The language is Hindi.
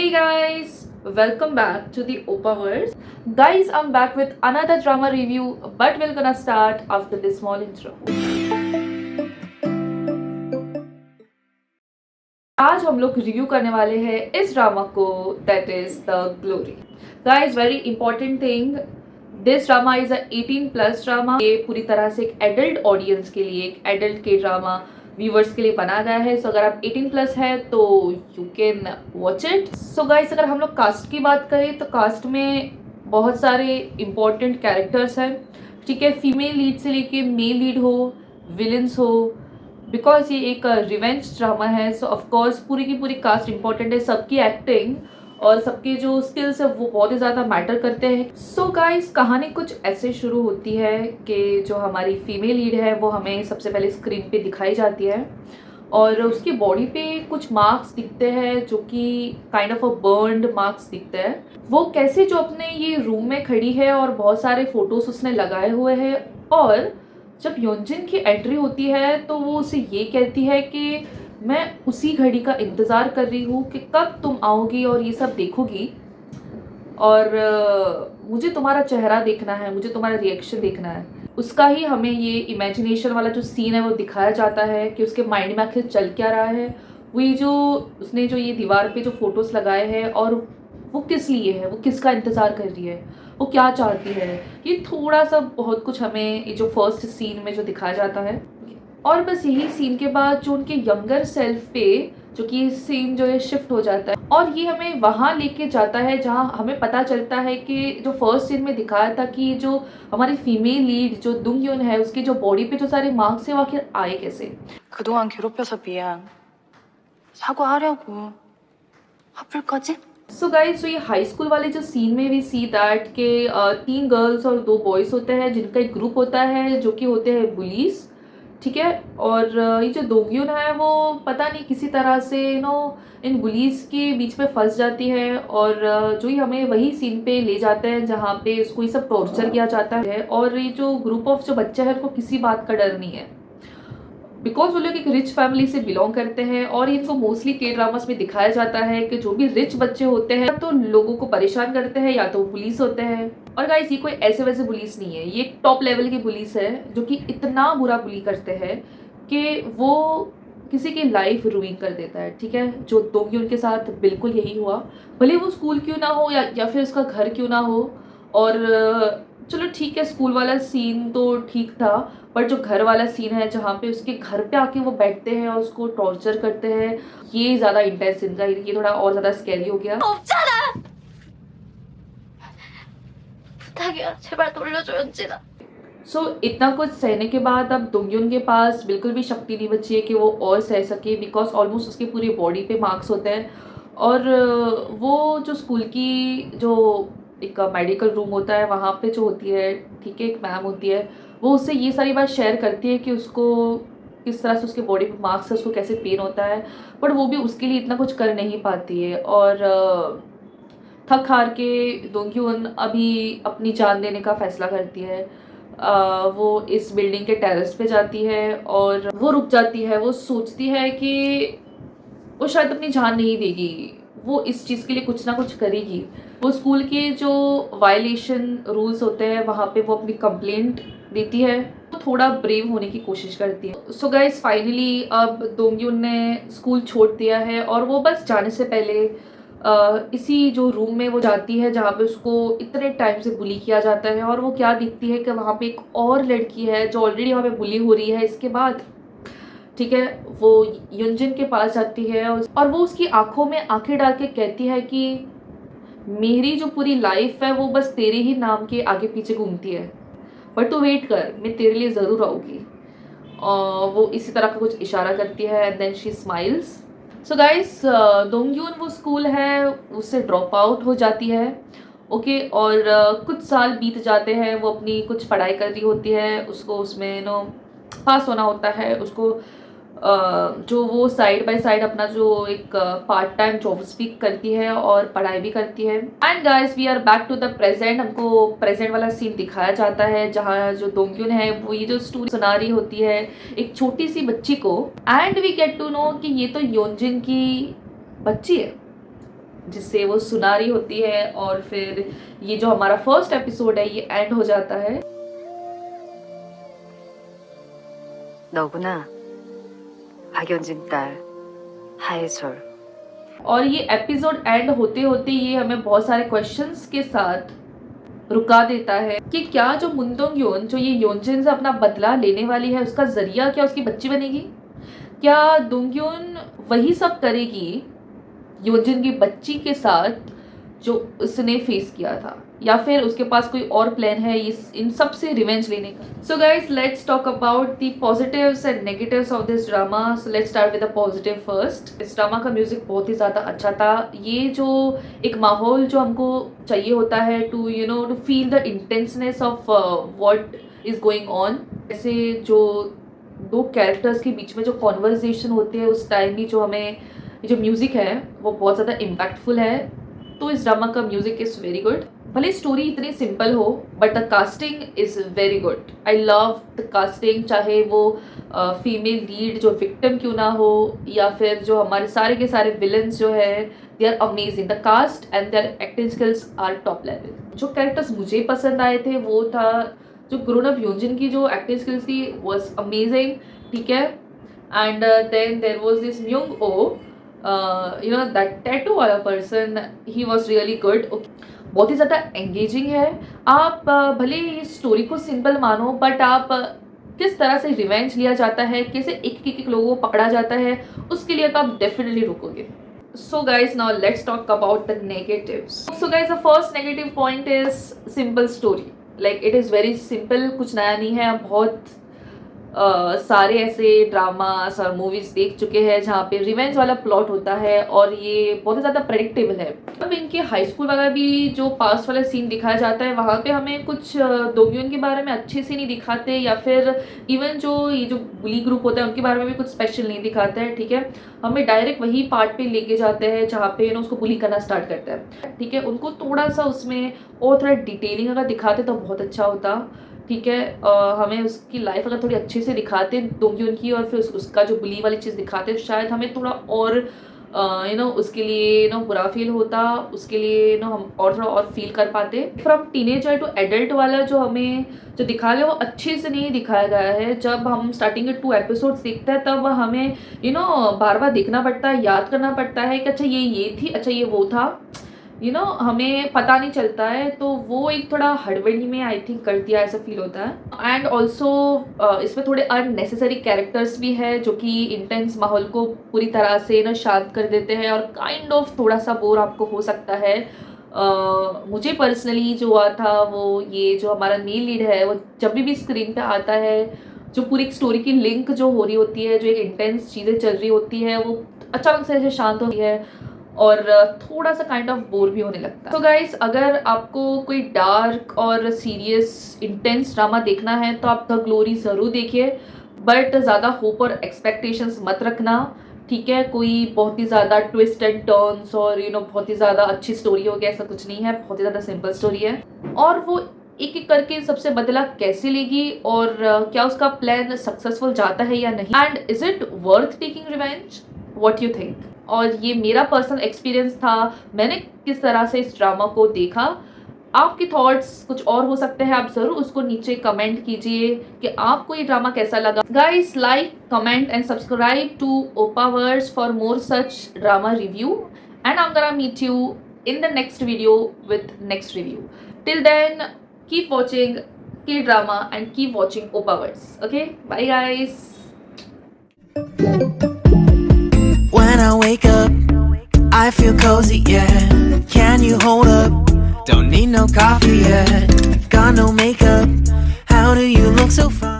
Hey guys, welcome back to the Opaverse. Guys, I'm back with another drama review, but we're gonna start after this small intro. आज हम लोग रिव्यू करने वाले हैं इस ड्रामा को, that is the glory. Guys, very important thing, this drama is a 18+ drama. ये पूरी तरह से एक एडल्ट ऑडियंस के लिए, एक एडल्ट के ड्रामा व्यूवर्स के लिए बना गया है. सो अगर आप 18+ है तो you can watch it. So guys, अगर हम लोग कास्ट की बात करें तो कास्ट में बहुत सारे इंपॉर्टेंट कैरेक्टर्स हैं. ठीक है, फीमेल लीड से लेके मेल लीड हो, विलन्स हो, बिकॉज ये एक रिवेंज ड्रामा है. सो ऑफकोर्स पूरी की पूरी कास्ट इंपॉर्टेंट है. सबकी एक्टिंग और सबके जो स्किल्स है वो बहुत ही ज़्यादा मैटर करते हैं. सो गाइस, कहानी कुछ ऐसे शुरू होती है कि जो हमारी फीमेल लीड है वो हमें सबसे पहले स्क्रीन पे दिखाई जाती है और उसकी बॉडी पे कुछ मार्क्स दिखते हैं जो कि kind of a burned marks दिखते हैं. वो कैसे जो अपने ये रूम में खड़ी है और बहुत सारे फोटोज उसने लगाए हुए हैं, और जब योंजिन की एंट्री होती है तो वो उसे ये कहती है कि मैं उसी घड़ी का इंतज़ार कर रही हूँ कि कब तुम आओगी और ये सब देखोगी, और मुझे तुम्हारा चेहरा देखना है, मुझे तुम्हारा रिएक्शन देखना है. उसका ही हमें ये इमेजिनेशन वाला जो सीन है वो दिखाया जाता है कि उसके माइंड में आखिर चल क्या रहा है. वो ये जो उसने जो ये दीवार पे जो फोटोज़ लगाए हैं और वो किस लिए है, वो किसका इंतज़ार कर रही है, वो क्या चाहती है, ये थोड़ा सा बहुत कुछ हमें ये जो फर्स्ट सीन में जो दिखाया जाता है. और बस यही सीन के बाद जो उनके यंगर सेल्फ पे जो कि सीन जो है शिफ्ट हो जाता है और ये हमें वहाँ लेके जाता है जहाँ हमें पता चलता है कि जो फर्स्ट सीन में दिखाया था कि जो हमारी फीमेल लीड जो दुंगयुन है उसकी जो बॉडी पे जो सारे मार्क्स है वो आखिर आए कैसे. 그동안 괴롭혀서 미안. 사과하려고. 화풀까지? सो गाइस, तो ये हाई स्कूल वाले जो सीन में भी सी दैट के 3 गर्ल्स और 2 बॉयज़ होते हैं जिनका एक ग्रुप होता है जो कि होते हैं बुलीज. ठीक है, और ये जो दोंगयुन है वो पता नहीं किसी तरह से इन बुलीज के बीच में फंस जाती है और जो ही हमें वही सीन पे ले जाते हैं जहाँ पे उसको ये सब टॉर्चर किया जाता है. और ये जो ग्रुप ऑफ जो बच्चे हैं उनको किसी बात का डर नहीं है बिकॉज वो लोग एक रिच फैमिली से बिलोंग करते हैं. और इनको मोस्टली के ड्रामास में दिखाया जाता है कि जो भी रिच बच्चे होते हैं तो लोगों को परेशान करते हैं या तो पुलिस होते हैं. और गाइस, ये कोई ऐसे वैसे पुलिस नहीं है, ये टॉप लेवल की पुलिस है जो कि इतना बुरा बुली करते हैं कि वो किसी की लाइफ रूइन कर देता है. ठीक है, जो दोंगयुन के साथ बिल्कुल यही हुआ. भले वो स्कूल क्यों ना हो या फिर उसका घर क्यों ना हो. और चलो ठीक है, स्कूल वाला सीन तो ठीक था, बट जो घर वाला सीन है जहाँ पे उसके घर पे आके वो बैठते हैं और उसको टॉर्चर करते हैं, ये ज़्यादा इंटेंस सीन था. ये थोड़ा और ज़्यादा स्कैरी हो गया. 부탁이야. 제발 돌려줘, 연진아. सो इतना कुछ सहने के बाद अब दोंगयुन के पास बिल्कुल भी शक्ति नहीं बची है कि वो और सह सके, बिकॉज ऑलमोस्ट उसकी पूरी बॉडी पे मार्क्स होते हैं. और वो जो स्कूल की जो एक मेडिकल रूम होता है वहाँ पे जो होती है, ठीक है, एक मैम होती है, वो उससे ये सारी बात शेयर करती है कि उसको किस तरह से उसके बॉडी पे मार्क्स है, उसको कैसे पेन होता है, बट वो भी उसके लिए इतना कुछ कर नहीं पाती है. और थक हार के दोंगयुन अभी अपनी जान देने का फैसला करती है. वो इस बिल्डिंग के टेरेस पे जाती है और वो रुक जाती है. वो सोचती है कि वो शायद अपनी जान नहीं देगी, वो इस चीज़ के लिए कुछ ना कुछ करेगी. वो स्कूल के जो वायलेशन रूल्स होते हैं वहाँ पे वो अपनी कंप्लेंट देती है, तो थोड़ा ब्रेव होने की कोशिश करती है. सो गाइस, फाइनली अब दोंगयुन ने स्कूल छोड़ दिया है और वो बस जाने से पहले इसी जो रूम में वो जाती है जहाँ पे उसको इतने टाइम से बुली किया जाता है. और वो क्या दिखती है कि वहाँ पे एक और लड़की है जो ऑलरेडी वहाँ पे बुली हो रही है इसके बाद. ठीक है, वो युनजिन के पास जाती है और वो उसकी आंखों में आंखें डाल के कहती है कि मेरी जो पूरी लाइफ है वो बस तेरे ही नाम के आगे पीछे घूमती है, बट तू वेट कर, मैं तेरे लिए ज़रूर आऊँगी. और वो इसी तरह का कुछ इशारा करती है and then she smiles. So guys, Dongyun वो स्कूल है उससे ड्रॉप आउट हो जाती है. ओके, और कुछ साल बीत जाते हैं. वो अपनी कुछ पढ़ाई कर रही होती है, उसको उसमें पास होना होता है. उसको जो वो साइड बाय साइड अपना जो एक पार्ट टाइम जॉब्स भी करती है और पढ़ाई भी करती है. And guys, we are back to the present. हमको प्रेजेंट वाला सीन दिखाया जाता है जहाँ जो दोंगयुन है वो ये जो स्टोरी सुना रही होती है एक छोटी सी बच्ची को. And we get to know कि ये तो योंजिन की बच्ची है. जिससे वो सुना रही होती है और फिर ये जो हमारा फर्स्ट एपिसोड है ये एंड हो जाता है। 너구나. 박연진 딸 하예솔. और ये एपिसोड एंड होते होते ये हमें बहुत सारे क्वेश्चंस के साथ रुका देता है कि क्या जो मुन दोंग यून जो ये योनजिन से अपना बदला लेने वाली है उसका जरिया क्या उसकी बच्ची बनेगी? क्या दोंग यून वही सब करेगी योनजिन की बच्ची के साथ जो उसने फेस किया था, या फिर उसके पास कोई और प्लान है इन सब से रिवेंज लेने का? So guys let's talk about the positives and negatives of this drama. So let's start with the positive first. इस ड्रामा का म्यूजिक बहुत ही ज़्यादा अच्छा था। ये जो एक माहौल जो हमको चाहिए होता है to to feel the intenseness of what is going on. जैसे जो दो कैरेक्टर्स के बीच में जो कॉन्वर्जेशन होते हैं उस टाइम भी जो हमें जो म्यूज़िक है वो बहुत ज़्यादा इम्पैक्टफुल है। तो इस ड्रामा का म्यूज़िक इज़ वेरी गुड। भले स्टोरी इतनी सिंपल हो but the casting is very good. I love the casting, चाहे वो फीमेल लीड जो विक्टिम क्यों ना हो या फिर जो हमारे सारे के सारे विलन्स जो है they are amazing. The cast and their acting skills are top level. जो कैरेक्टर्स मुझे पसंद आए थे वो था जो ग्रोन अप योनजिन की जो एक्टिंग स्किल्स थी वॉज अमेजिंग, ठीक है। And then there was this Myeong Oh, that tattoo वाला person, he was really good. बहुत ही ज़्यादा एंगेजिंग है। आप भले इस स्टोरी को सिंपल मानो बट आप किस तरह से रिवेंज लिया जाता है, कैसे एक लोगों को पकड़ा जाता है, उसके लिए तो आप definitely रुकोगे। So guys, now let's talk about the negatives. So guys, the first negative point is simple story. Like it is very simple, कुछ नया नहीं है। हम बहुत सारे ऐसे ड्रामास और मूवीज़ देख चुके हैं जहाँ पे रिवेंज वाला प्लॉट होता है और ये बहुत ही ज़्यादा प्रेडिक्टेबल है। अब इनके हाई स्कूल वाला भी जो पास्ट वाला सीन दिखाया जाता है वहाँ पे हमें कुछ दोंग्योन के बारे में अच्छे से नहीं दिखाते, या फिर इवन जो ये जो बुली ग्रुप होता है उनके बारे में भी कुछ स्पेशल नहीं दिखाता है, ठीक है। हमें डायरेक्ट वही पार्ट पे लेके जाते हैं जहाँ पे उसको बुली करना स्टार्ट करता है, ठीक है। उनको थोड़ा सा उसमें और थोड़ा डिटेलिंग अगर दिखाते तो बहुत अच्छा होता, ठीक है। हमें उसकी लाइफ अगर थोड़ी अच्छे से दिखाते दोंग्योन की और फिर उसका जो बुली वाली चीज़ दिखाते शायद हमें थोड़ा और उसके लिए बुरा फील होता, उसके लिए हम और थोड़ा और फील कर पाते। फ्रॉम टीनेजर टू एडल्ट वाला जो हमें जो दिखाया गया वो अच्छे से नहीं दिखाया गया है। जब हम स्टार्टिंग के 2 एपिसोड्स देखते हैं तब हमें बार बार देखना पड़ता है, याद करना पड़ता है कि अच्छा ये थी, अच्छा ये वो था, हमें पता नहीं चलता है। तो वो एक थोड़ा हड़बड़ी में आई थिंक कर दिया ऐसा फील होता है। एंड ऑल्सो इसमें थोड़े अननेसेसरी कैरेक्टर्स भी है जो कि इंटेंस माहौल को पूरी तरह से शांत कर देते हैं और काइंड ऑफ थोड़ा सा बोर आपको हो सकता है। मुझे पर्सनली जो हुआ था वो ये जो हमारा मेन लीड है वो जब भी स्क्रीन पे आता है जो पूरी एक स्टोरी की लिंक जो हो रही होती है, जो एक इंटेंस चीज़ें चल रही होती है, वो अचानक से ऐसे शांत होती है और थोड़ा सा काइंड ऑफ बोर भी होने लगता है। तो गाइस, अगर आपको कोई डार्क और सीरियस इंटेंस ड्रामा देखना है तो आप द ग्लोरी ज़रूर देखिए, बट ज़्यादा होप और एक्सपेक्टेशंस मत रखना, ठीक है। कोई बहुत ही ज़्यादा ट्विस्ट एंड टर्न्स और बहुत ही ज़्यादा अच्छी स्टोरी होगी ऐसा कुछ नहीं है, बहुत ही ज़्यादा सिंपल स्टोरी है। और वो एक एक करके सबसे बदला कैसे लेगी और क्या उसका प्लान सक्सेसफुल जाता है या नहीं, and is it worth taking revenge, what you think. और ये मेरा पर्सनल एक्सपीरियंस था, मैंने किस तरह से इस ड्रामा को देखा। आपके थॉट्स कुछ और हो सकते हैं, आप ज़रूर उसको नीचे कमेंट कीजिए कि आपको ये ड्रामा कैसा लगा। Guys, like, comment and subscribe to Oppaverse for more such drama review, and I am gonna meet you in the next video with next review. Till then, keep watching K-drama and keep watching Opaverse. Okay, bye guys. When I wake up, I feel cozy, yeah. Can you hold up? Don't need no coffee yet. Got no makeup. How do you look so fine?